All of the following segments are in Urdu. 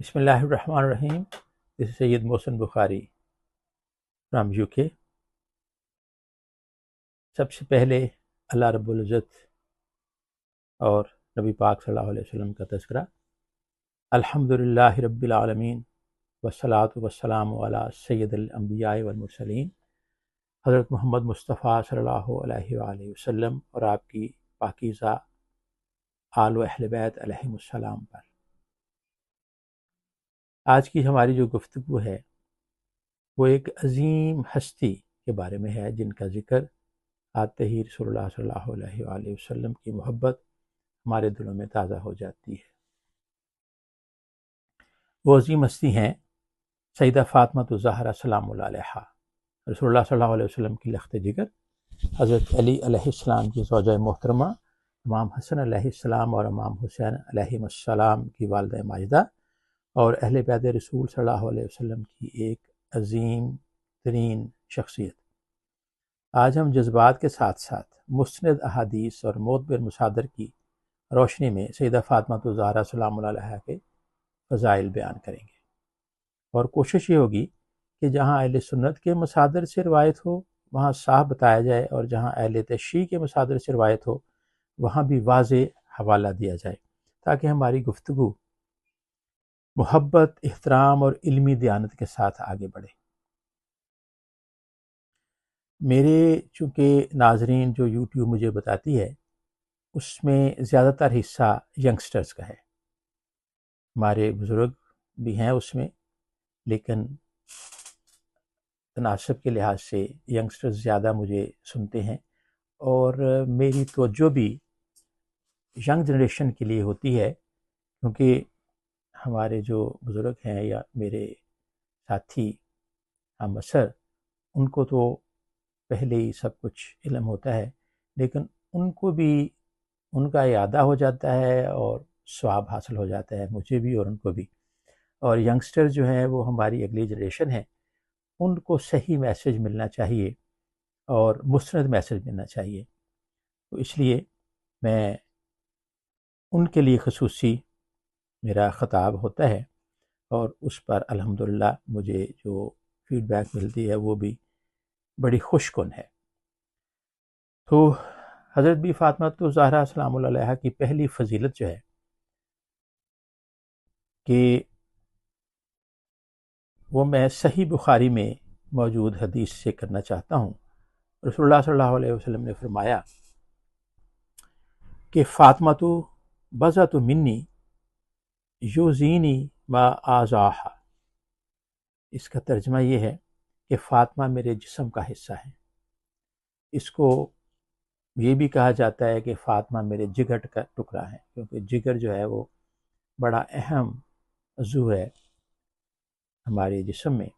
بسم اللہ الرحمن الرحیم. This is Syed Mohsin Bukhari from UK. سب سے پہلے اللہ رب العزت اور نبی پاک صلی اللہ علیہ وسلم کا تذکرہ. الحمدللہ رب العالمین والصلاة والسلام علی سید الانبیاء والمرسلین حضرت محمد مصطفیٰ صلی اللہ علیہ وآلہ وسلم اور آپ کی پاکیزہ آل و اہل بیت علیہم السلام پر. آج کی ہماری جو گفتگو ہے وہ ایک عظیم ہستی کے بارے میں ہے جن کا ذکر آتے ہی رسول اللہ صلی اللہ علیہ وآلہ وسلم کی محبت ہمارے دلوں میں تازہ ہو جاتی ہے. وہ عظیم ہستی ہیں سیدہ فاطمہ الزہرا سلام اللہ علیہا، رسول اللہ صلی اللہ علیہ وسلم کی لخت جگر، حضرت علی علیہ السلام کی زوجہ محترمہ، امام حسن علیہ السلام اور امام حسین علیہ السلام کی والدہ ماجدہ، اور اہل بیت رسول صلی اللہ علیہ وسلم کی ایک عظیم ترین شخصیت. آج ہم جذبات کے ساتھ ساتھ مستند احادیث اور معتبر مصادر کی روشنی میں سیدہ فاطمہ الزہرا سلام اللہ علیہا کے فضائل بیان کریں گے، اور کوشش یہ ہوگی کہ جہاں اہل سنت کے مصادر سے روایت ہو وہاں صاف بتایا جائے، اور جہاں اہل تشیع کے مصادر سے روایت ہو وہاں بھی واضح حوالہ دیا جائے، تاکہ ہماری گفتگو محبت، احترام اور علمی دیانت کے ساتھ آگے بڑھے. میرے چونکہ ناظرین جو یوٹیوب مجھے بتاتی ہے اس میں زیادہ تر حصہ ینگسٹرز کا ہے. ہمارے بزرگ بھی ہیں اس میں، لیکن تناسب کے لحاظ سے ینگسٹرز زیادہ مجھے سنتے ہیں، اور میری توجہ بھی ینگ جنریشن کے لیے ہوتی ہے، کیونکہ ہمارے جو بزرگ ہیں یا میرے ساتھی ہم اثر، ان کو تو پہلے ہی سب کچھ علم ہوتا ہے، لیکن ان کو بھی ان کا اعادہ ہو جاتا ہے اور ثواب حاصل ہو جاتا ہے، مجھے بھی اور ان کو بھی. اور ینگسٹر جو ہیں وہ ہماری اگلی جنریشن ہے، ان کو صحیح میسج ملنا چاہیے اور مستند میسج ملنا چاہیے. تو اس لیے میں ان کے لیے خصوصی میرا خطاب ہوتا ہے، اور اس پر الحمدللہ مجھے جو فیڈ بیک ملتی ہے وہ بھی بڑی خوش کن ہے. تو حضرت بی فاطمہ الزہرا سلام اللہ علیہا کی پہلی فضیلت جو ہے کہ وہ میں صحیح بخاری میں موجود حدیث سے کرنا چاہتا ہوں. رسول اللہ صلی اللہ علیہ وسلم نے فرمایا کہ فاطمہ تو بضعۃ منی یؤذینی ما آذاہا. اس کا ترجمہ یہ ہے کہ فاطمہ میرے جسم کا حصہ ہے. اس کو یہ بھی کہا جاتا ہے کہ فاطمہ میرے جگر کا ٹکڑا ہے، کیونکہ جگر جو ہے وہ بڑا اہم عضو ہے ہمارے جسم میں.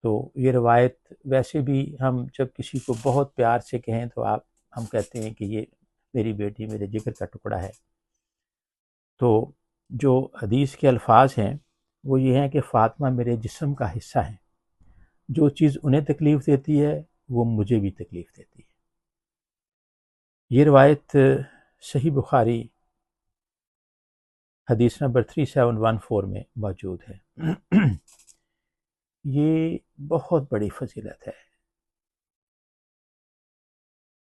تو یہ روایت ویسے بھی ہم جب کسی کو بہت پیار سے کہیں تو ہم کہتے ہیں کہ یہ میری بیٹی میرے جگر کا ٹکڑا ہے. تو جو حدیث کے الفاظ ہیں وہ یہ ہیں کہ فاطمہ میرے جسم کا حصہ ہے، جو چیز انہیں تکلیف دیتی ہے وہ مجھے بھی تکلیف دیتی ہے. یہ روایت صحیح بخاری حدیث نمبر 3714 میں موجود ہے. یہ بہت بڑی فضیلت ہے.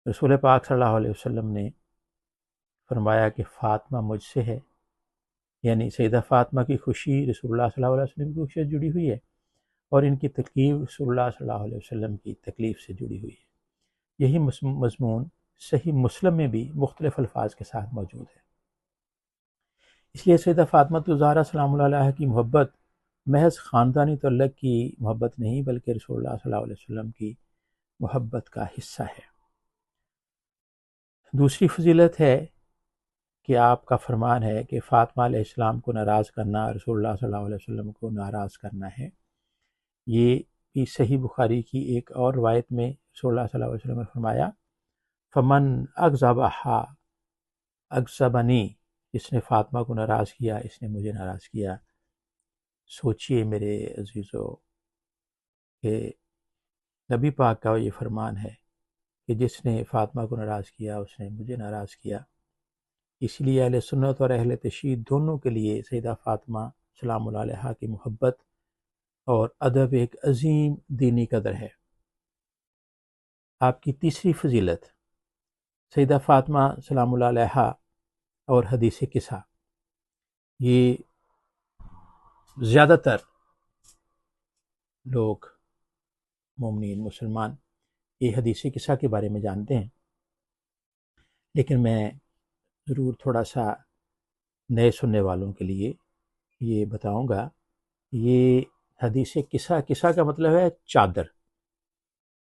رسول پاک صلی اللہ علیہ وسلم نے فرمایا کہ فاطمہ مجھ سے ہے، یعنی سیدہ فاطمہ کی خوشی رسول اللہ صلی اللہ علیہ وسلم کی خوشی سے جڑی ہوئی ہے، اور ان کی تکلیف رسول اللہ صلی اللہ علیہ وسلم کی تکلیف سے جڑی ہوئی ہے. یہی مضمون صحیح مسلم میں بھی مختلف الفاظ کے ساتھ موجود ہے. اس لیے سیدہ فاطمہ الزہرا سلام اللہ علیہا کی محبت محض خاندانی تعلق کی محبت نہیں، بلکہ رسول اللہ صلی اللہ علیہ وسلم کی محبت کا حصہ ہے. دوسری فضیلت ہے کہ آپ کا فرمان ہے کہ فاطمہ علیہ السلام کو ناراض کرنا رسول اللہ صلی اللہ علیہ وسلم کو ناراض کرنا ہے. یہ بھی صحیح بخاری کی ایک اور روایت میں رسول اللہ صلی اللہ علیہ وسلم نے فرمایا فمن اغضبہا اغضبنی، اس نے فاطمہ کو ناراض کیا اس نے مجھے ناراض کیا. سوچئے میرے عزیزو کہ نبی پاک کا یہ فرمان ہے کہ جس نے فاطمہ کو ناراض کیا اس نے مجھے ناراض کیا. اس لیے اہل سنت اور اہل تشیع دونوں کے لیے سیدہ فاطمہ سلام اللہ علیہ کی محبت اور ادب ایک عظیم دینی قدر ہے۔ آپ کی تیسری فضیلت سیدہ فاطمہ سلام اللہ علیہ اور حدیث قصہ۔ یہ زیادہ تر لوگ مومنین مسلمان یہ حدیث قصہ کے بارے میں جانتے ہیں، لیکن میں ضرور تھوڑا سا نئے سننے والوں کے لیے یہ بتاؤں گا۔ یہ حدیث قصہ کا مطلب ہے چادر،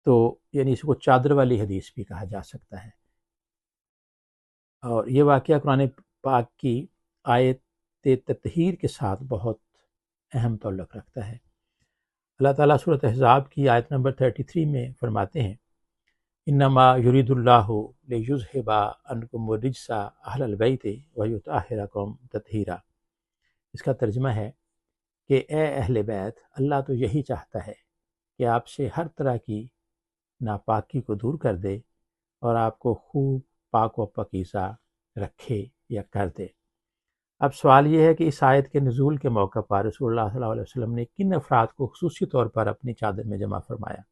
تو یعنی اس کو چادر والی حدیث بھی کہا جا سکتا ہے۔ اور یہ واقعہ قرآن پاک کی آیت تطہیر کے ساتھ بہت اہم تعلق رکھتا ہے۔ اللہ تعالیٰ سورۃ احزاب کی آیت نمبر 33 میں فرماتے ہیں انما یرید اللہ لیذھب عنکم الرجس اہل البیت ویطہرکم تطہیرا۔ اس کا ترجمہ ہے کہ اے اہل بیت، اللہ تو یہی چاہتا ہے کہ آپ سے ہر طرح کی ناپاکی کو دور کر دے اور آپ کو خوب پاک و پاکیزہ رکھے یا کر دے۔ اب سوال یہ ہے کہ اس آیت کے نزول کے موقع پر رسول اللہ صلی اللہ علیہ وسلم نے کن افراد کو خصوصی طور پر اپنی چادر میں جمع فرمایا؟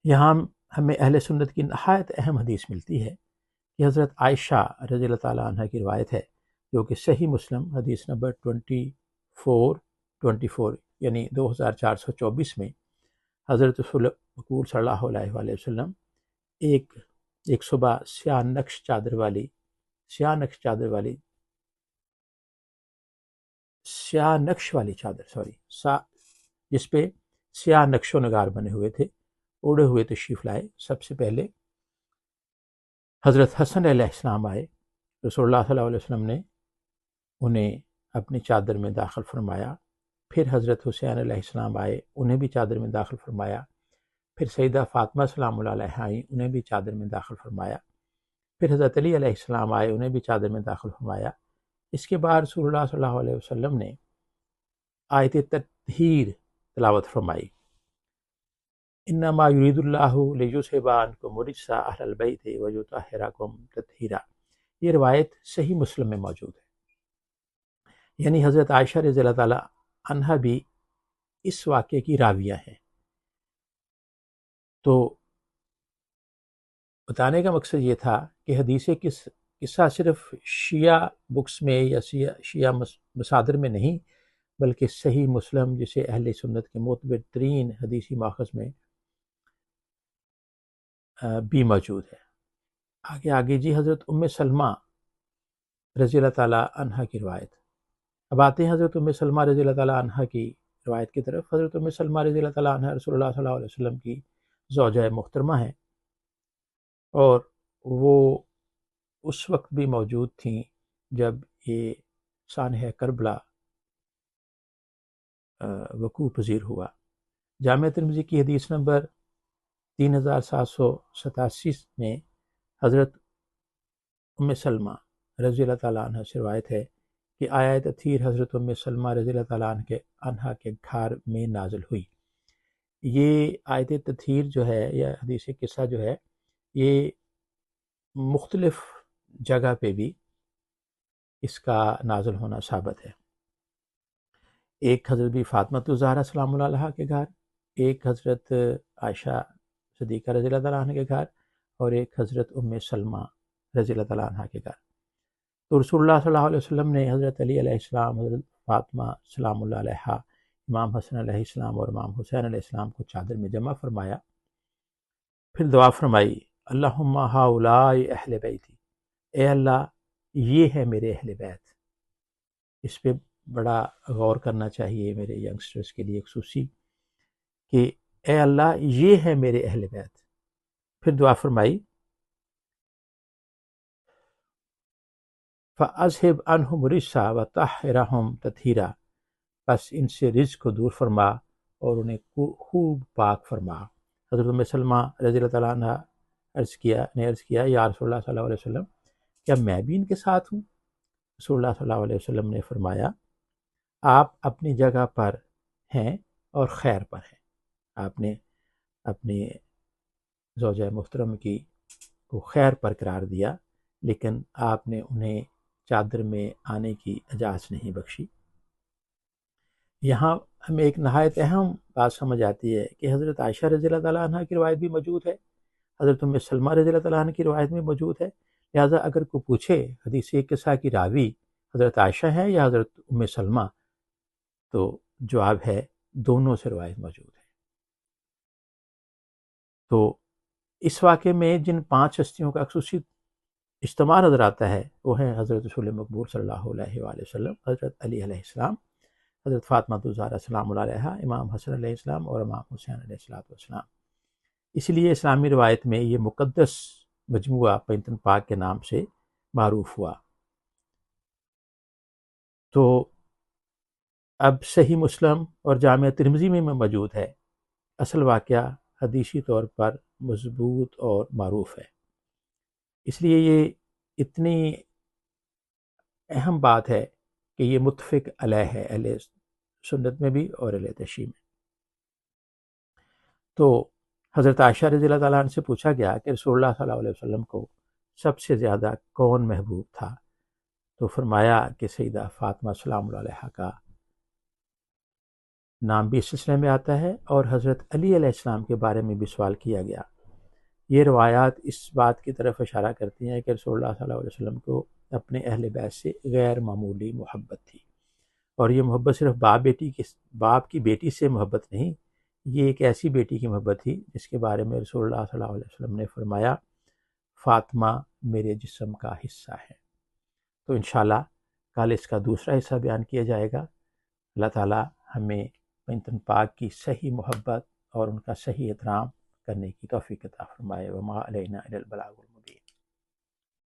یہاں ہمیں اہل سنت کی نہایت اہم حدیث ملتی ہے کہ حضرت عائشہ رضی اللہ تعالیٰ عنہ کی روایت ہے، جو کہ صحیح مسلم حدیث نمبر 2424 یعنی 2424 میں حضرت رسول مقبول صلی اللہ علیہ وآلہ وسلم ایک صبح سیاہ نقش چادر والی جس پہ سیاہ نقش و نگار بنے ہوئے تھے اڑے ہوئے تشریف لائے۔ سب سے پہلے حضرت حسن علیہ السلام آئے، رسول اللہ صلی اللہ علیہ وسلم نے انہیں اپنی چادر میں داخل فرمایا۔ پھر حضرت حسین علیہ السلام آئے، انہیں بھی چادر میں داخل فرمایا۔ پھر سیدہ فاطمہ سلام اللہ علیہ آئیں، انہیں بھی چادر میں داخل فرمایا۔ پھر حضرت علی علیہ السلام آئے، انہیں بھی چادر میں داخل فرمایا۔ اس کے بعد رسول اللہ صلی اللہ علیہ وسلم نے آیت تطہیر تلاوت فرمائی، انما یرید اللہ لیذھب عنکم الرجس اہل البیت ویطہرکم تطہیرا۔ یہ روایت صحیح مسلم میں موجود ہے، یعنی حضرت عائشہ رضی اللہ تعالیٰ عنہا بھی اس واقعے کی راویہ ہیں۔ تو بتانے کا مقصد یہ تھا کہ حدیث قصہ صرف شیعہ بکس میں یا شیعہ مصادر میں نہیں، بلکہ صحیح مسلم جسے اہل سنت کے معتبر ترین حدیثی ماخذ میں بھی موجود ہے۔ آگے جی حضرت ام سلمہ رضی اللہ تعالیٰ عنہ کی روایت۔ اب آتے ہیں حضرت ام سلمہ رضی اللہ تعالیٰ عنہ کی روایت کی طرف۔ حضرت ام سلمہ رضی اللہ تعالیٰ عنہ رسول اللہ صلی اللہ علیہ وسلم کی زوجہ محترمہ ہیں، اور وہ اس وقت بھی موجود تھیں جب یہ سانحہ کربلا وقوع پذیر ہوا۔ جامع ترمذی کی حدیث نمبر 3787 میں حضرت ام سلمہ رضی اللہ تعالیٰ عنہ سے روایت ہے کہ آیت تطہیر حضرت ام سلمہ رضی اللہ تعالیٰ عنہ کے گھر میں نازل ہوئی۔ یہ آیت تطہیر جو ہے یا حدیث قصہ جو ہے، یہ مختلف جگہ پہ بھی اس کا نازل ہونا ثابت ہے۔ ایک حضرت بھی فاطمہ الزہرا سلام اللہ علیہ کے گھر، ایک حضرت عائشہ صدیقہ رضی اللہ تعالیٰ عنہ کے گھر، اور ایک حضرت ام سلمہ رضی اللہ تعالیٰ عنہ کے گھر۔ تو رسول اللہ صلی اللہ علیہ وسلم نے حضرت علی علیہ السلام، حضرت فاطمہ سلام اللہ علیہ، امام حسن علیہ السلام اور امام حسین علیہ السلام کو چادر میں جمع فرمایا۔ پھر دعا فرمائی، اللہم ہؤلاء اہل بیتی، اے اللہ یہ ہے میرے اہل بیت۔ اس پہ بڑا غور کرنا چاہیے میرے ینگسٹرز کے لیے خصوصی، کہ اے اللہ یہ ہے میرے اہل بیت۔ پھر دعا فرمائی، فَأَذْهِبْ عَنْهُمْ الرِّجْسَ وَطَهِّرْهُمْ تَطْهِيرًا، بس ان سے رجس کو دور فرما اور انہیں خوب پاک فرما۔ حضرت ام سلمہ رضی اللہ تعالیٰ عنہ عرض کیا یا رسول اللہ صلی اللہ علیہ وسلم، کیا میں بھی ان کے ساتھ ہوں؟ رسول اللہ صلی اللہ علیہ وسلم نے فرمایا، آپ اپنی جگہ پر ہیں اور خیر پر ہیں۔ آپ نے اپنی زوجہ محترم کو خیر پر قرار دیا، لیکن آپ نے انہیں چادر میں آنے کی اجازت نہیں بخشی۔ یہاں ہمیں ایک نہایت اہم بات سمجھ آتی ہے کہ حضرت عائشہ رضی اللہ تعالیٰ عنہ کی روایت بھی موجود ہے، حضرت ام سلمہ رضی اللہ تعالیٰ عنہ کی روایت میں موجود ہے۔ لہٰذا اگر کوئی پوچھے حدیث قصہ کی راوی حضرت عائشہ ہے یا حضرت ام سلمہ، تو جواب ہے دونوں سے روایت موجود ہے۔ تو اس واقعے میں جن 5 ہستیوں کا خصوصی اجتماع نظر آتا ہے وہ ہیں حضرت رسول مقبول صلی اللہ علیہ وآلہ وسلم، حضرت علی علیہ السلام، حضرت فاطمہ الزہرا سلام اللہ علیہا، امام حسن علیہ السلام اور امام حسین علیہ السلام۔ اس لیے اسلامی روایت میں یہ مقدس مجموعہ پینتن پاک کے نام سے معروف ہوا۔ تو اب صحیح مسلم اور جامع ترمذی میں موجود ہے۔ اصل واقعہ حدیثی طور پر مضبوط اور معروف ہے، اس لیے یہ اتنی اہم بات ہے کہ یہ متفق علیہ ہے اہل سنت میں بھی اور اہل تشیع میں۔ تو حضرت عائشہ رضی اللہ تعالیٰ عنہ سے پوچھا گیا کہ رسول اللہ صلی اللہ علیہ وسلم کو سب سے زیادہ کون محبوب تھا؟ تو فرمایا کہ سیدہ فاطمہ سلام اللہ علیہا کا نام بھی اس سلسلے میں آتا ہے، اور حضرت علی علیہ السلام کے بارے میں بھی سوال کیا گیا۔ یہ روایات اس بات کی طرف اشارہ کرتی ہیں کہ رسول اللہ صلی اللہ علیہ وسلم کو اپنے اہل بیت سے غیر معمولی محبت تھی، اور یہ محبت صرف باپ کی بیٹی سے محبت نہیں، یہ ایک ایسی بیٹی کی محبت تھی جس کے بارے میں رسول اللہ صلی اللہ علیہ وسلم نے فرمایا فاطمہ میرے جسم کا حصہ ہے۔ تو انشاءاللہ کل اس کا دوسرا حصہ بیان کیا جائے گا۔ اللہ تعالیٰ ہمیں پینتن پاک کی صحیح محبت اور ان کا صحیح احترام کرنے کی توفیق عطا فرمائے۔ وما علینا الا البلاغ۔